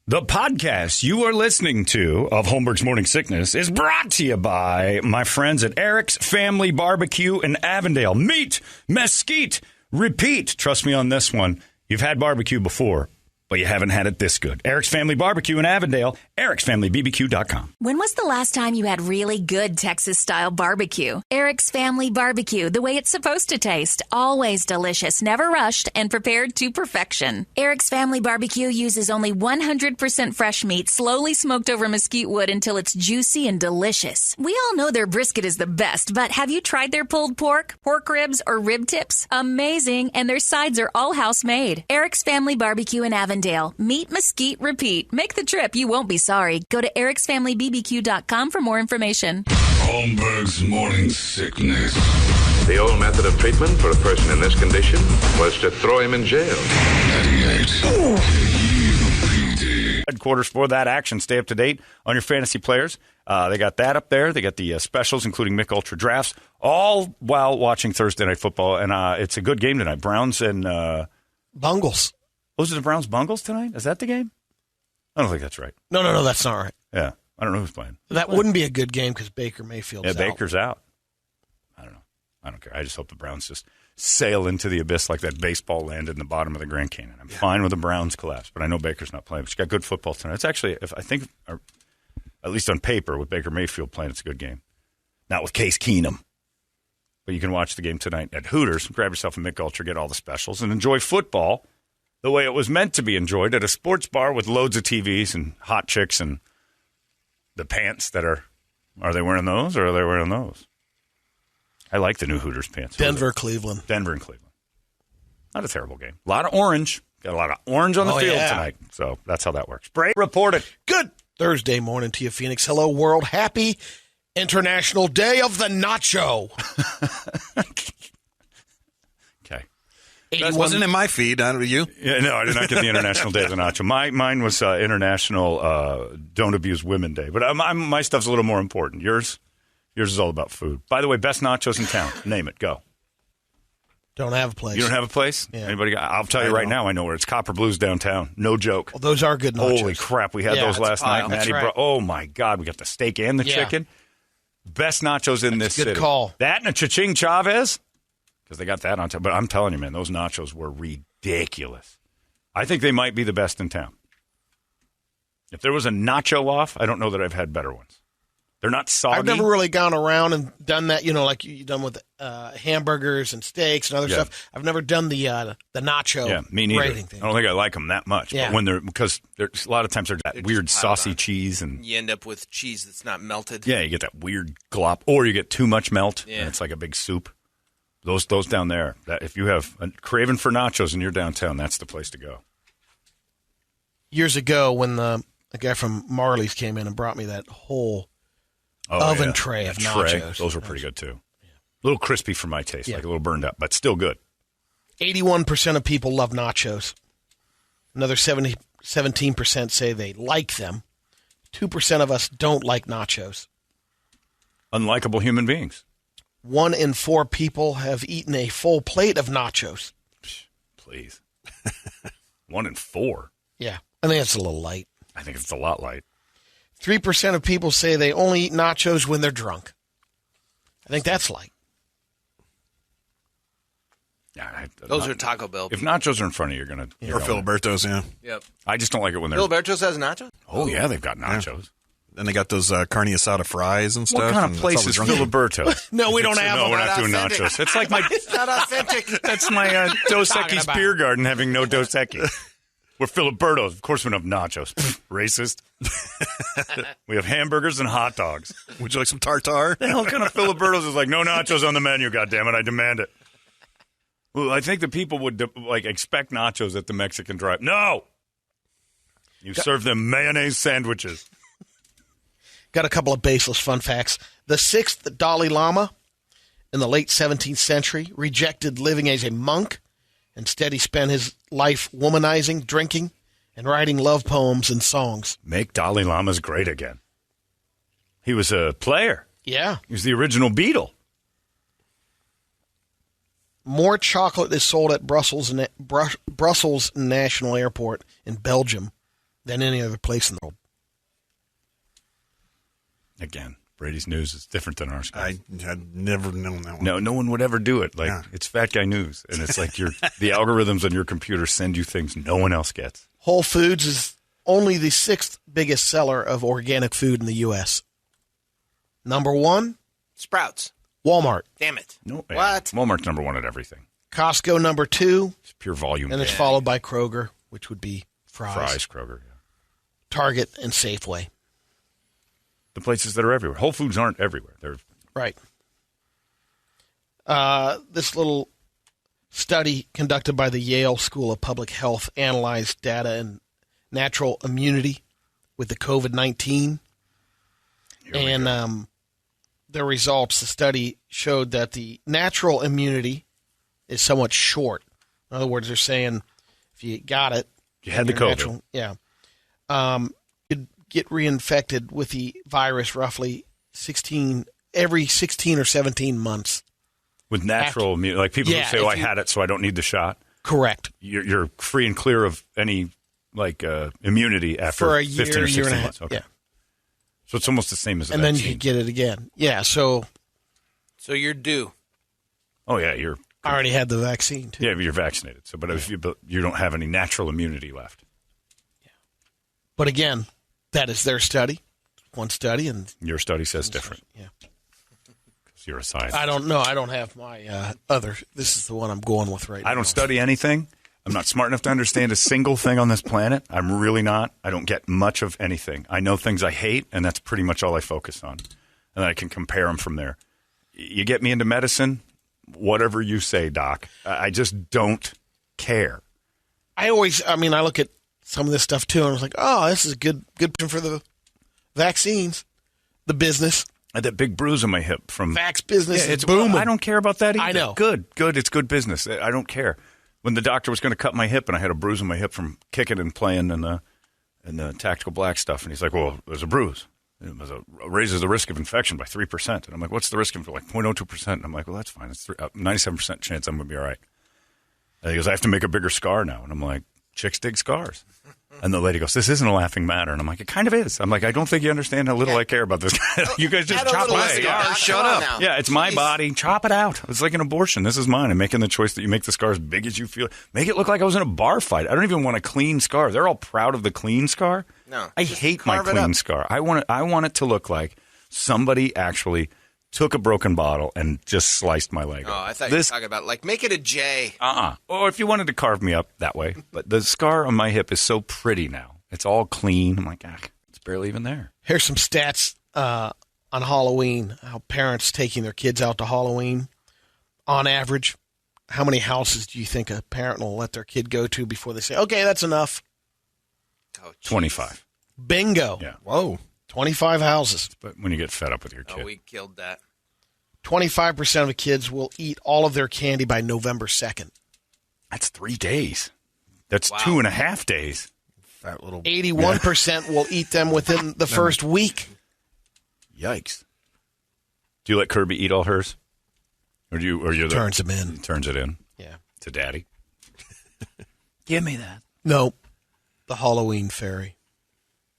The podcast you are listening to of Holmberg's Morning Sickness is brought to you by my friends at Eric's Family Barbecue in Avondale. Meet, mesquite, repeat. Trust me on this one. You've had barbecue before, but you haven't had it this good. Eric's Family Barbecue in Avondale, ericsfamilybbq.com. When was the last time you had really good Texas-style barbecue? Eric's Family Barbecue, the way it's supposed to taste. Always delicious, never rushed, and prepared to perfection. Eric's Family Barbecue uses only 100% fresh meat, slowly smoked over mesquite wood until it's juicy and delicious. We all know their brisket is the best, but have you tried their pulled pork, pork ribs, or rib tips? Amazing, and their sides are all house-made. Eric's Family Barbecue in Avondale. Meet, mesquite, repeat. Make the trip. You won't be sorry. Go to ericsfamilybbq.com for more information. Holmberg's Morning Sickness. The old method of treatment for a person in this condition was to throw him in jail. 98. KUPD. Headquarters for that action. Stay up to date on your fantasy players. They got that up there. They got the specials, including Mick Ultra Drafts, all while watching Thursday Night Football. And it's a good game tonight. Browns and Bungles. Those are the Browns Bungles tonight? Is that the game? I don't think that's right. No, that's not right. Yeah. I don't know who's playing. That wouldn't be a good game because Baker Mayfield's out. Yeah, Baker's out. I don't know. I don't care. I just hope the Browns just sail into the abyss like that baseball landed in the bottom of the Grand Canyon. I'm fine with the Browns collapse, but I know Baker's not playing. She's got good football tonight. It's actually, I think, at least on paper, with Baker Mayfield playing, it's a good game. Not with Case Keenum. But you can watch the game tonight at Hooters. Grab yourself a Mick Ultra, get all the specials, and enjoy football the way it was meant to be enjoyed at a sports bar with loads of TVs and hot chicks and the pants that are they wearing those or are they wearing those? I like the new Hooters pants. Denver, Cleveland. Denver and Cleveland. Not a terrible game. A lot of orange. Got a lot of orange on the field tonight. So that's how that works. Bray reported. Good Thursday morning to you, Phoenix. Hello, world. Happy International Day of the Nacho. Okay. That wasn't in my feed, you? Yeah, no, I did not get the International Day of the Nacho. Mine was International Don't Abuse Women Day. But my stuff's a little more important. Yours is all about food. By the way, best nachos in town. Name it. Go. Don't have a place. You don't have a place? Yeah. Anybody? I'll tell you right now. I know where it's. Copper Blues downtown. No joke. Well, those are good nachos. Holy crap! We had those last night. Maddie oh my God! We got the steak and the chicken. Best nachos in this city. Good call. That and a Cha-Ching Chavez. Because they got that on top. But I'm telling you, man, those nachos were ridiculous. I think they might be the best in town. If there was a nacho off, I don't know that I've had better ones. They're not soggy. I've never really gone around and done that, like you've done with hamburgers and steaks and other stuff. I've never done the nacho. Yeah, me neither. Rating thing. I don't think I like them that much. Yeah. But when because there's a lot of times they're that weird saucy cheese and You end up with cheese that's not melted. yeah, you get that weird glop, or you get too much melt, and it's like a big soup. Those down there. That if you have a craving for nachos and you're downtown, that's the place to go. Years ago, when the guy from Marley's came in and brought me that whole oven tray of nachos. Those were pretty good too. A little crispy for my taste, like a little burned up, but still good. 81% of people love nachos. Another 17% say they like them. 2% of us don't like nachos. Unlikable human beings. 1 in 4 people have eaten a full plate of nachos. Please. 1 in 4. Yeah, I think that's a little light. I think it's a lot light. 3% of people say they only eat nachos when they're drunk. I think that's light. Yeah, Those are Taco Bell. If nachos are in front of you, you're going to... Or Filiberto's, Yep. I just don't like it when they're... Filiberto's has nachos? Oh, yeah, they've got nachos. Then they got those carne asada fries and stuff. What kind of place is Filiberto's? No, we don't have No, them. we're not doing nachos. It's like my... It's not authentic. That's my Dos Equis beer garden having no Dos Equis. We're Filiberto's. Of course we don't have nachos. Racist. We have hamburgers and hot dogs. Would you like some tartare? The hell kind of Filiberto's is like, no nachos on the menu, goddammit, I demand it. Well, I think the people would expect nachos at the Mexican drive. No! You serve them mayonnaise sandwiches. Got a couple of baseless fun facts. The 6th Dalai Lama in the late 17th century rejected living as a monk. Instead, he spent his life womanizing, drinking, and writing love poems and songs. Make Dalai Lamas great again. He was a player. Yeah. He was the original Beatle. More chocolate is sold at Brussels National Airport in Belgium than any other place in the world. Again, Brady's news is different than ours. I had never known that one. No one would ever do it. Like, it's fat guy news. And it's like the algorithms on your computer send you things no one else gets. Whole Foods is only the 6th biggest seller of organic food in the U.S. Number 1, Sprouts. Walmart. Damn it. No, What? Walmart's number 1 at everything. Costco number 2, It's pure volume. and it's followed by Kroger, which would be Fry's, Kroger. Yeah. Target, and Safeway. The places that are everywhere. Whole Foods aren't everywhere. They're Right. This little study conducted by the Yale School of Public Health analyzed data and natural immunity with the COVID-19. And the results, the study showed that the natural immunity is somewhat short. In other words, they're saying if you got it, you had the COVID. You'd get reinfected with the virus roughly every 16 or 17 months. With natural immunity. Like people who say, I had it, so I don't need the shot. Correct. You're free and clear of any immunity after For a 15 year, or 16 year and a half. months. Okay. Yeah. So it's almost the same as a And vaccine. then you get it again. Yeah, so So you're due. Oh, yeah, you're I already had the vaccine, too. but you're vaccinated. So, but if you don't have any natural immunity left. But again, that is their study. One study. And Your study says different. Yeah. Because you're a scientist. I don't know. I don't have my other. This is the one I'm going with right now. I don't study anything. I'm not smart enough to understand a single thing on this planet. I'm really not. I don't get much of anything. I know things I hate, and that's pretty much all I focus on. And I can compare them from there. You get me into medicine, whatever you say, Doc. I just don't care. I look at some of this stuff, too, and I was like, oh, this is a good for the vaccines, the business. I had that big bruise on my hip from Vax business it's is booming. I don't care about that either. I know. Good. It's good business. I don't care. When the doctor was going to cut my hip, and I had a bruise on my hip from kicking and playing in the tactical black stuff, and he's like, "Well, there's a bruise. It raises the risk of infection by 3%." And I'm like, "What's the risk of like 0.02%?" And I'm like, "Well, that's fine. It's 97% chance I'm going to be all right." And he goes, "I have to make a bigger scar now," and I'm like, "Chicks dig scars." And the lady goes, "This isn't a laughing matter." And I'm like, "It kind of is." I'm like, "I don't think you understand how little I care about this. You guys just chop away. Shut up. Now. Yeah, it's my body. Chop it out. It's like an abortion. This is mine. I'm making the choice that you make the scar as big as you feel. Make it look like I was in a bar fight. I don't even want a clean scar. They're all proud of the clean scar. No, I hate my clean scar. I want it to look like somebody actually took a broken bottle and just sliced my leg. Oh, I thought you were talking about make it a J. Or if you wanted to carve me up that way. But the scar on my hip is so pretty now. It's all clean. I'm like, it's barely even there. Here's some stats on Halloween, how parents taking their kids out to Halloween. On average, how many houses do you think a parent will let their kid go to before they say, okay, that's enough? Oh, 25. Bingo. Yeah. Whoa. 25 houses. But when you get fed up with your kid. Oh, we killed that. 25% of the kids will eat all of their candy by November 2nd. That's 3 days. That's 2.5 days. That little 81% will eat them within the first week. Yikes. Do you let Kirby eat all hers? Or you Turns them in. Turns it in? Yeah. To Daddy? Give me that. No. The Halloween fairy.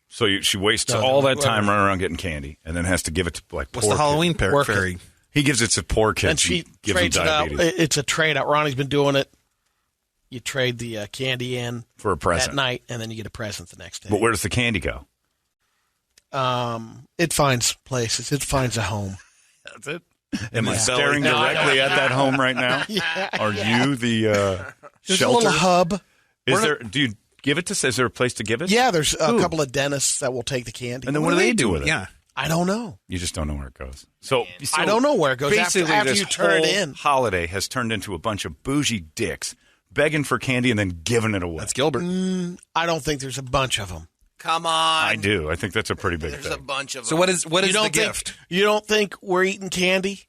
So she wastes all that time running around getting candy and then has to give it to like poor What's the Halloween kids. fairy? He gives it to poor kids. And she gives them trades it out. diabetes. It's a trade out. Ronnie's been doing it. You trade the candy in For a present. at night, and then you get a present the next day. But where does the candy go? It finds places. It finds a home. That's it. Am I staring directly at that home right now? Yeah. Are you the There's shelter? a little hub. Is there? Do you give it to? Is there a place to give it? Yeah, there's a couple of dentists that will take the candy. And then what do they do with it? Yeah. I don't know. You just don't know where it goes. So I don't know where it goes after this you turn it whole in. holiday has turned into a bunch of bougie dicks begging for candy and then giving it away. That's Gilbert. I don't think there's a bunch of them. Come on. I do. I think that's a pretty big There's thing. a bunch of So them. what is You the don't think, gift? You don't think we're eating candy?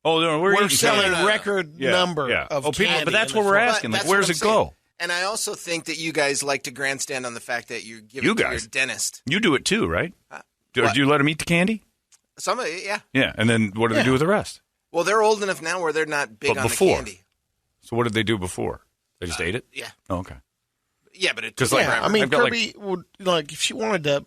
Oh, no, we're eating selling candy. a record number of people, candy. but that's in what the we're front. asking. Like, That's where what does I'm it go? saying. And I also think that you guys like to grandstand on the fact that you give You it to guys. your dentist. You do it too, right? Do what? you let them eat the candy? Some of it, yeah. Yeah, and then what do they do with the rest? Well, they're old enough now where they're not big But on before. the candy. So what did they do before? They just ate it? Yeah. Oh, okay. Yeah, but it 'Cause, took like, forever. I mean, I've got, Kirby would, like, if she wanted to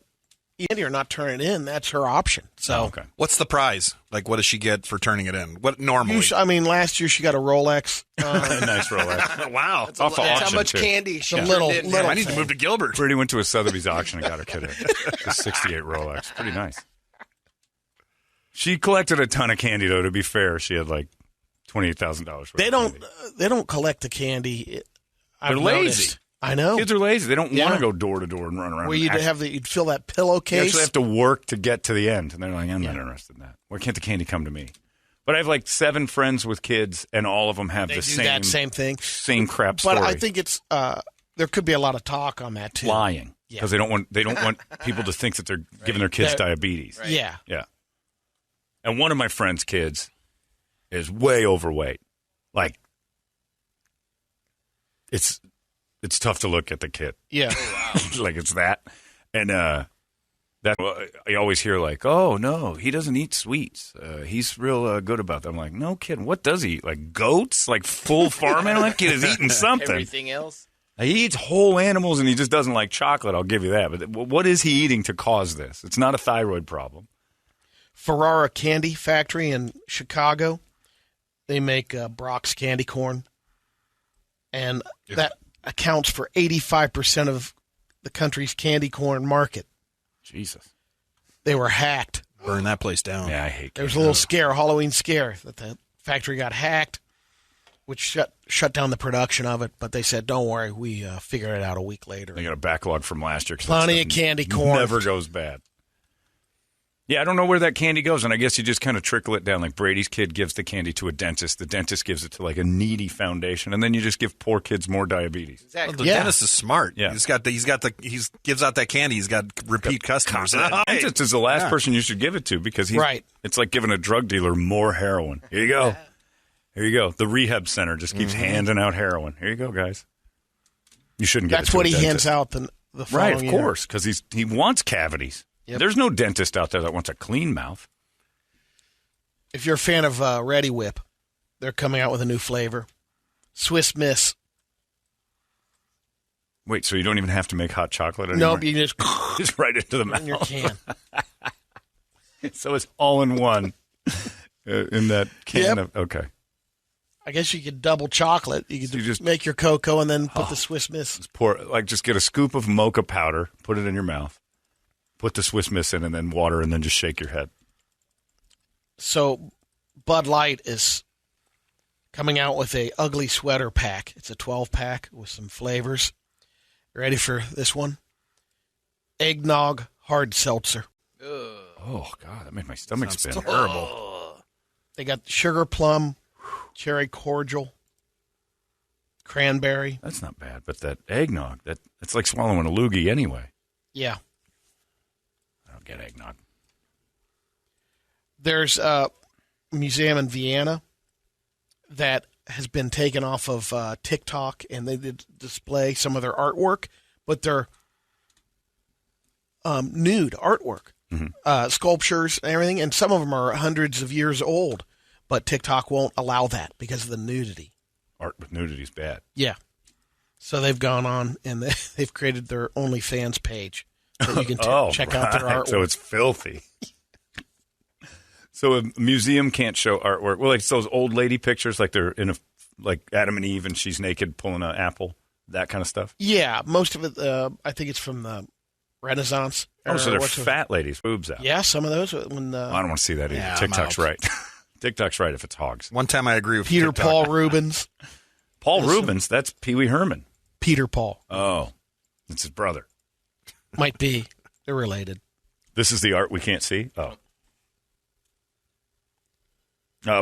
eat it or not turn it in, that's her option. So, Okay. What's the prize? Like, what does she get for turning it in? What normally? last year she got a Rolex. Nice Rolex. Wow. That's off of how auction, much too. candy she a turned little- in. little- I need to move to Gilbert. Brady went to a Sotheby's auction and got her kid a 68 Rolex. Pretty nice. She collected a ton of candy, though. To be fair, she had like $28,000 worth. They of don't. candy. They don't collect the candy. I've They're lazy. noticed. I know. Kids are lazy. They don't want Yeah. to go door to door and run around. Where and you'd you'd fill that you pillowcase. actually have to work to get to the end, and they're like, "I'm not interested in that. Why can't the candy come to me?" But I have like 7 friends with kids, and all of them have They the do same that same thing. same crap story. But I think it's there could be a lot of talk on that too. lying Yeah. because they don't want people to think that they're giving their kids That- diabetes. Yeah. Yeah. And one of my friend's kids is way overweight. Like, it's tough to look at the kid. Yeah. Like, it's that. And that I always hear, like, oh, no, he doesn't eat sweets. He's real good about that. I'm like, no kidding. What does he eat? Like goats? Like full farm animal? That kid is eating something. Everything else. He eats whole animals and he just doesn't like chocolate. I'll give you that. But what is he eating to cause this? It's not a thyroid problem. Ferrara Candy Factory in Chicago. They make Brock's candy corn, and that accounts for 85% of the country's candy corn market. Jesus. They were hacked. Burn that place down. Yeah, I hate There was a candy. little scare, Halloween scare, that the factory got hacked, which shut down the production of it. But they said, "Don't worry, we figured it out a week later." They got a backlog from last year. 'Cause Plenty that of stuff candy corn. Never goes bad. Yeah, I don't know where that candy goes, and I guess you just kind of trickle it down. Like Brady's kid gives the candy to a dentist. The dentist gives it to like a needy foundation, and then you just give poor kids more diabetes. Well, Exactly. the Yeah. dentist is smart. Yeah. He gives out that candy. He's got repeat customers. Dentist is the last person you should give it to because he's Right. It's like giving a drug dealer more heroin. Here you go. Here you go. The rehab center just keeps handing out heroin. Here you go, guys. You shouldn't give it That's to what a he dentist. hands out the Right, following of year. course, because he wants cavities. Yep. There's no dentist out there that wants a clean mouth. If you're a fan of Ready Whip, they're coming out with a new flavor, Swiss Miss. Wait, so you don't even have to make hot chocolate anymore? Nope, you just Just right into the in your mouth. can. So it's all in one in that can Yep. of okay. I guess you could double chocolate. You could So you just- make your cocoa and then put the Swiss Miss. Just get a scoop of mocha powder, put it in your mouth, put the Swiss Miss in, and then water, and then just shake your head. So Bud Light is coming out with a ugly sweater pack. It's a 12-pack with some flavors. Ready for this one? Eggnog hard seltzer. Oh God, that made my stomach spin. Terrible. They got sugar plum, cherry cordial, cranberry. That's not bad, but that eggnog, it's like swallowing a loogie anyway. Yeah. I don't get eggnog. There's a museum in Vienna that has been taken off of TikTok, and they did display some of their artwork, but they're nude artwork, sculptures and everything, and some of them are hundreds of years old, but TikTok won't allow that because of the nudity. Art with nudity is bad. Yeah. So they've gone on, and they've created their OnlyFans page so you can check out their right. artwork. So it's filthy. So a museum can't show artwork. Well, like it's those old lady pictures, like they're in like Adam and Eve, and she's naked pulling an apple, that kind of stuff. Yeah, most of it, I think it's from the Renaissance. Oh, so era. they're fat ladies, boobs out. Yeah, some of those. When I don't want to see that either. Yeah, I'm TikTok's out. right. TikTok's right if it's hogs. One time I agree with Peter TikTok. Paul Rubens. Paul Rubens, that's Pee Wee Herman. Peter Paul. Oh, it's his brother. Might be. They're related. This is the art we can't see? Oh.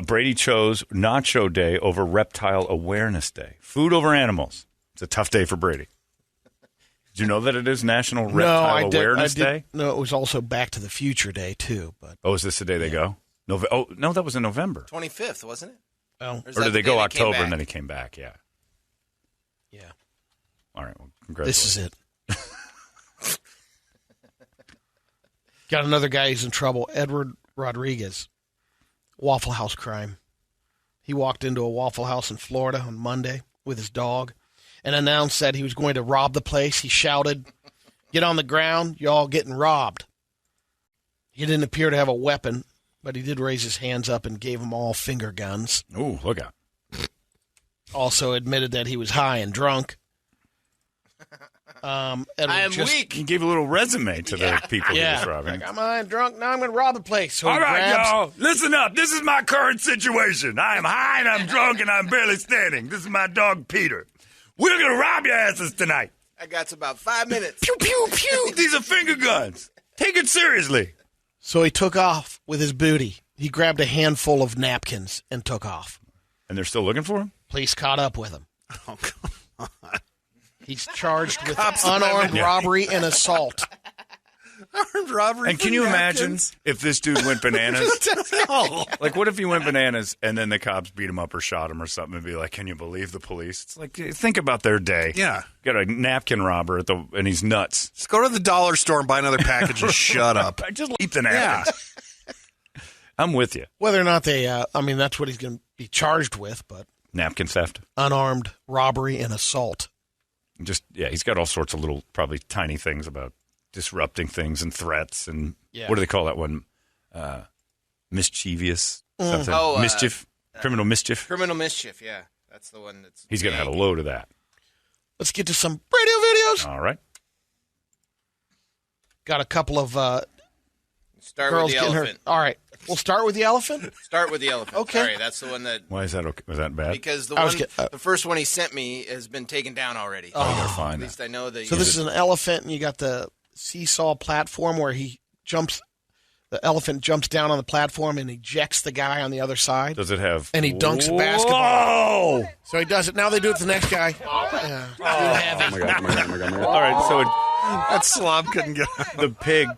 Brady chose Nacho Day over Reptile Awareness Day. Food over animals. It's a tough day for Brady. Did you know that it is National Reptile Awareness Day? No, it was also Back to the Future Day, too. But Oh, is this the day they go? Oh, no, that was in November. 25th, wasn't it? well, is Or that did they the go day came October back? and then he came back? Yeah. yeah, All right. Well, congratulations. this is it. Got another guy who's in trouble. Edward Rodriguez. Waffle House crime. He walked into a Waffle House in Florida on Monday with his dog, and announced that he was going to rob the place. He shouted, "Get on the ground, you're all getting robbed." He didn't appear to have a weapon, but he did raise his hands up and gave them all finger guns. Ooh, look out. Also admitted that he was high and drunk. I am weak. He gave a little resume to the people he was robbing. Like, I'm high and drunk, now I'm going to rob the place. So All right, y'all, listen up. This is my current situation. I am high and I'm drunk and I'm barely standing. This is my dog, Peter. We're going to rob your asses tonight. I got about 5 minutes. Pew, pew, pew. These are finger guns. Take it seriously. So he took off with his booty. He grabbed a handful of napkins and took off. And they're still looking for him? Police caught up with him. Oh, come on. He's charged with unarmed robbery and assault. Armed robbery. And can you imagine if this dude went bananas? Like, what if he went bananas and then the cops beat him up or shot him or something and be like, can you believe the police? It's like, think about their day. Yeah. Got a napkin robber and he's nuts. Just go to the dollar store and buy another package and shut up. Just eat the napkins. Yeah. I'm with you. Whether or not they, that's what he's going to be charged with, but. Napkin theft. Unarmed robbery and assault. He's got all sorts of little, probably tiny things about disrupting things and threats and what do they call that one? Mischievous something. Mischief. Criminal mischief. Criminal mischief, yeah. That's the one that's He's going to have a load of that. Let's get to some radio videos. All right. Got a couple of Start girls with the getting elephant. hurt. All right. We'll start with the elephant. Start with the elephant. Okay. Sorry, that's the one that... Why is that okay? Was that bad? Because the first one he sent me has been taken down already. Oh, you gotta find At least I know that... So this is an elephant, and you got the seesaw platform where the elephant jumps down on the platform and ejects the guy on the other side. Does it have... And he dunks a basketball. Whoa! So he does it. Now they do it to the next guy. Oh my God. All right, so That slob couldn't get out. the pig...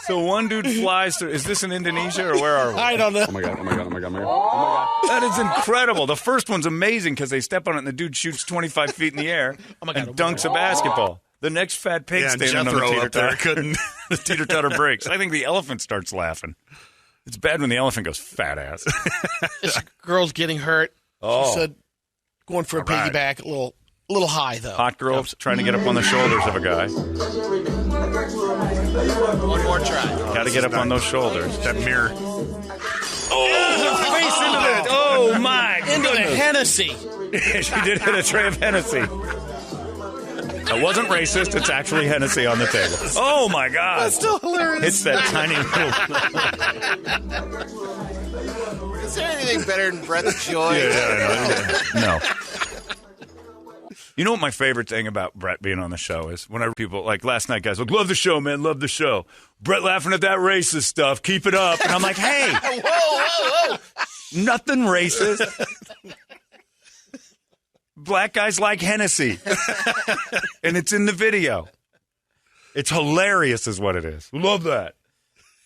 So one dude flies through. Is this in Indonesia or where are we? I don't know. Oh my god. That is incredible. The first one's amazing because they step on it and the dude shoots 25 feet in the air and dunks a basketball. The next fat pig standing on the Jethro up there teeter-totter couldn't. the teeter-totter breaks. I think the elephant starts laughing. It's bad when the elephant goes, fat ass. This girl's getting hurt. Oh. She said, going for a piggyback, a little high, though. Hot girl trying to get up on the shoulders of a guy. One more try. Got to get up on those shoulders. That mirror. Oh, face into that. Oh, my Into the Hennessy. She did hit a tray of Hennessy. That wasn't racist. It's actually Hennessy on the table. Oh, my God. That's still hilarious. It's that tiny little... Is there anything better than Brett the Joy? No. You know what my favorite thing about Brett being on the show is? Whenever people, like last night, guys, like, love the show, man, love the show. Brett laughing at that racist stuff. Keep it up. And I'm like, hey. Whoa. Nothing racist. Black guys like Hennessy. And it's in the video. It's hilarious is what it is. Love that.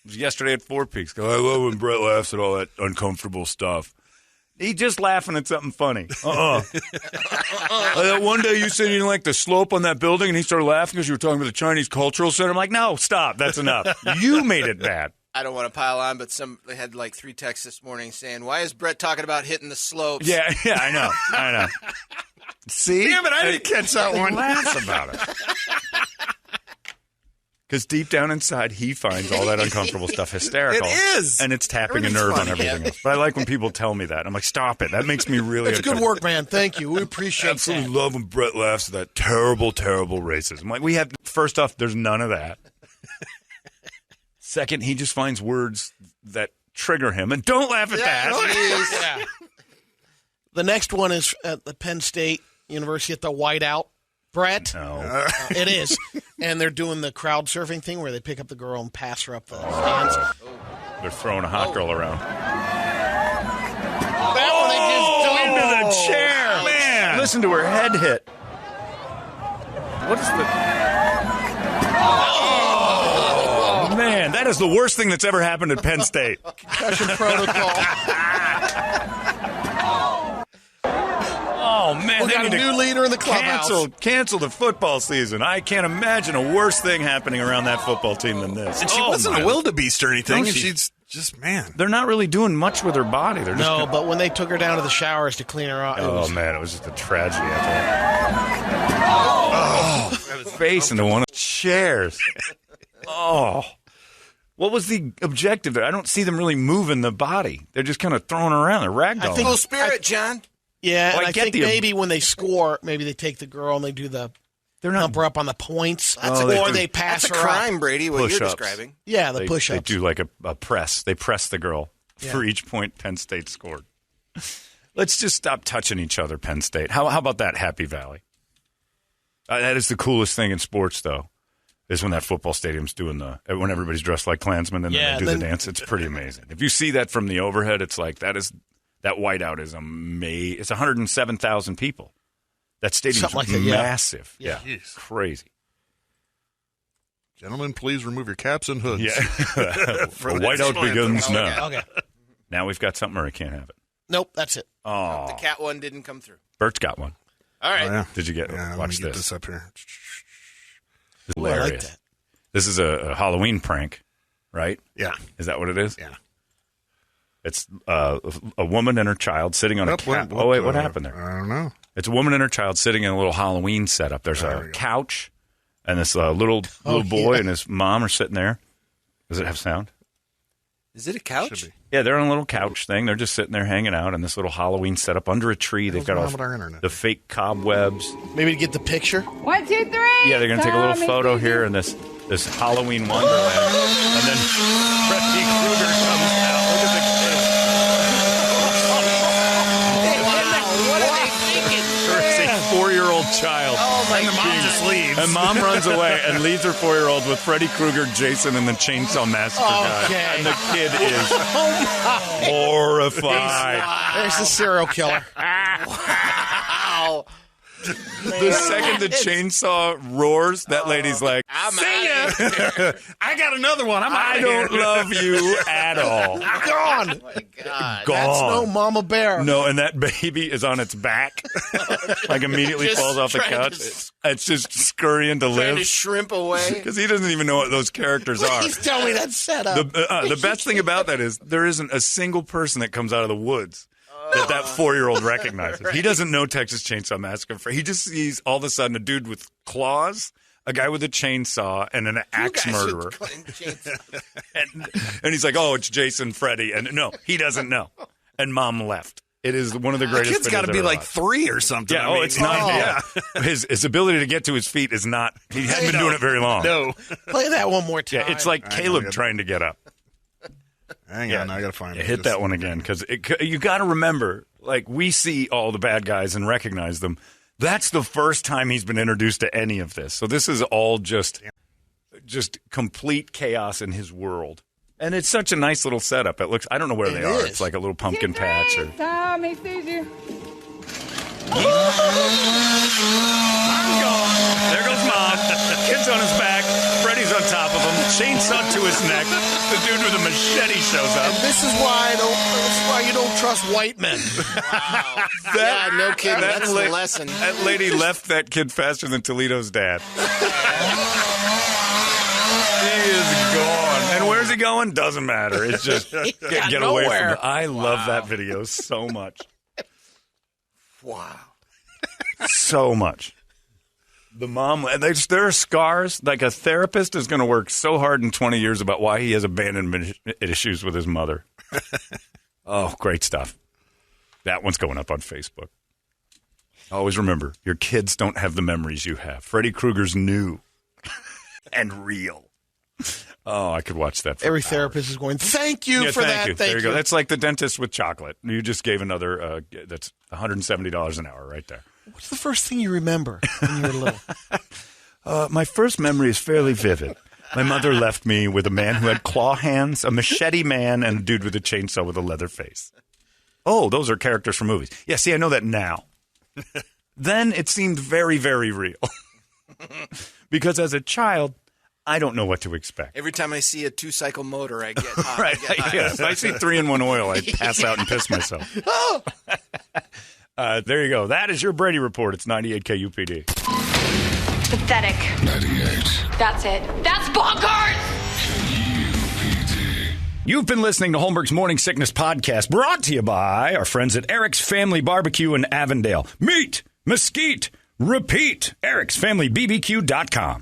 It was yesterday at Four Peaks. I love when Brett laughs at all that uncomfortable stuff. He just laughing at something funny. That one day you said you didn't like the slope on that building, and he started laughing because you were talking about the Chinese Cultural Center. I'm like, no, stop. That's enough. You made it bad. I don't want to pile on, but they had like 3 texts this morning saying, why is Brett talking about hitting the slopes? Yeah, I know. See? Damn it, I didn't catch that one. Laughs about it. Because deep down inside, he finds all that uncomfortable stuff hysterical. It is. And it's tapping a nerve on everything else. But I like when people tell me that. I'm like, stop it. That makes me really That's good work, man. Thank you. We appreciate Absolutely that. love when Brett laughs at that terrible, terrible racism. Like, first off, there's none of that. Second, he just finds words that trigger him. And don't laugh at that. Yeah. The next one is at the Penn State University at the Whiteout. Brett? No. It is. And they're doing the crowd surfing thing where they pick up the girl and pass her up the stands. They're throwing a hot girl around. That one they just Into the chair. Man. Listen to her head hit. What is the... Oh, man. That is the worst thing that's ever happened at Penn State. concussion protocol. Oh, man. We got a new leader in the clubhouse. Cancel the football season. I can't imagine a worse thing happening around that football team than this. And she wasn't a wildebeest or anything. No, And Just, man. They're not really doing much with her body. They're just but when they took her down to the showers to clean her off, man, it was just a tragedy after that. Face into one of the chairs. What was the objective there? I don't see them really moving the body. They're just kind of throwing her around. They're ragdolling. Full spirit, John. Yeah, Well, and I I get think the- maybe when they score, maybe they take the girl and they do the pump her up on the points, or they pass That's a her crime, up. Brady, what you're Push-ups. describing. Yeah, the They push-ups. do like a press. They press the girl for each point Penn State scored. Let's just stop touching each other, Penn State. How about that, Happy Valley? That is the coolest thing in sports, though, is when that football stadium's doing when everybody's dressed like Klansmen and then they do the dance. It's pretty amazing. If you see that from the overhead, it's like that whiteout is amazing. It's 107,000 people. That stadium's Something like that, massive. Yeah. Crazy. Gentlemen, please remove your caps and hoods. Yeah. The whiteout begins now. Okay. Now we've got something or I can't have it. Nope, that's it. Oh. The cat one didn't come through. Bert's got one. All right. Oh, yeah. Did you get Yeah, let watch me get this. this up here. Hilarious. I like that. This is a Halloween prank, right? Yeah. Is that what it is? Yeah. It's a woman and her child sitting on a couch. Oh, wait, what happened there? I don't know. It's a woman and her child sitting in a little Halloween setup. There's There a we go. couch, and this little boy and his mom are sitting there. Does it have sound? Is it a couch? Should be. Yeah, they're on a little couch thing. They're just sitting there hanging out in this little Halloween setup under a tree. They've got wrong all with our internet? the fake cobwebs. Maybe to get the picture. 1, 2, 3. Yeah, they're going to take a little photo here in this Halloween wonderland. And then Freddy Krueger comes out. Look at the kid. What are they thinking? There's a 4-year-old child. Oh, my And the mom just leaves. And mom runs away and leaves her 4-year-old with Freddy Krueger, Jason, and the Chainsaw Massacre guy. Okay. And the kid is horrified. There's the serial killer. Wow. The second the chainsaw roars, that lady's like, I'm "See out ya." I got another one. I'm I out don't love you at all. Gone. Oh, my God. Gone. That's no mama bear. No, and that baby is on its back, like immediately Just falls off the trying couch. to- It's just scurrying to Trying to live shrimp away. because he doesn't even know what those characters are. Please tell me that's set up. The best thing about that is there isn't a single person that comes out of the woods that 4-year-old recognizes. He doesn't know Texas Chainsaw Massacre. He just sees all of a sudden a dude with claws, a guy with a chainsaw, and an axe murderer. And he's like, "Oh, it's Jason, Freddy," and no, he doesn't know. And mom left. It is one of the The greatest. kid's got to videos be ever like watched. 3 or something. Yeah, I mean, it's not. Yeah. His ability to get to his feet is not. He hasn't been doing it very long. No. Play that one more time. Yeah, it's like Hang on, Caleb good. trying to get up. Hang on, I got to find it. Hit Just- that one again because you got to remember, like we see all the bad guys and recognize them. That's the first time he's been introduced to any of this. So this is all just complete chaos in his world. And it's such a nice little setup. It looks. I don't know where they are. is. It's like a little pumpkin patch. Or Tommy sees you. there goes mom. Kid's on his back. Freddy's on top of him. Chainsaw to his neck. The dude with a machete shows up. This is why you don't trust white men. Yeah, no kidding. That That's la- the lesson. That lady left that kid faster than Toledo's dad. He is gone. And where's he going? Doesn't matter. It's just get away from nowhere. it. I love that video so much. Wow. So much. The mom, there are scars. Like a therapist is going to work so hard in 20 years about why he has abandonment issues with his mother. Oh, great stuff. That one's going up on Facebook. Always remember, your kids don't have the memories you have. Freddy Krueger's new and real. Oh, I could watch that. For Every hours. therapist is going, thank you Yeah, for thank that. you. Thank There you go. you. That's like the dentist with chocolate. You just gave another. That's $170 an hour right there. What's the first thing you remember when you were little? My first memory is fairly vivid. My mother left me with a man who had claw hands, a machete man, and a dude with a chainsaw with a leather face. Oh, those are characters from movies. Yeah, see, I know that now. Then it seemed very, very real. Because as a child, I don't know what to expect. Every time I see a 2-cycle motor, I get hot. Right. I get hot. Yeah. If I see 3-in-1 oil, I pass out and piss myself. There you go. That is your Brady Report. It's 98 KUPD. Pathetic. 98. That's it. That's bonkers! KUPD. You've been listening to Holmberg's Morning Sickness Podcast, brought to you by our friends at Eric's Family Barbecue in Avondale. Meet, mesquite, repeat. Eric'sFamilyBBQ.com.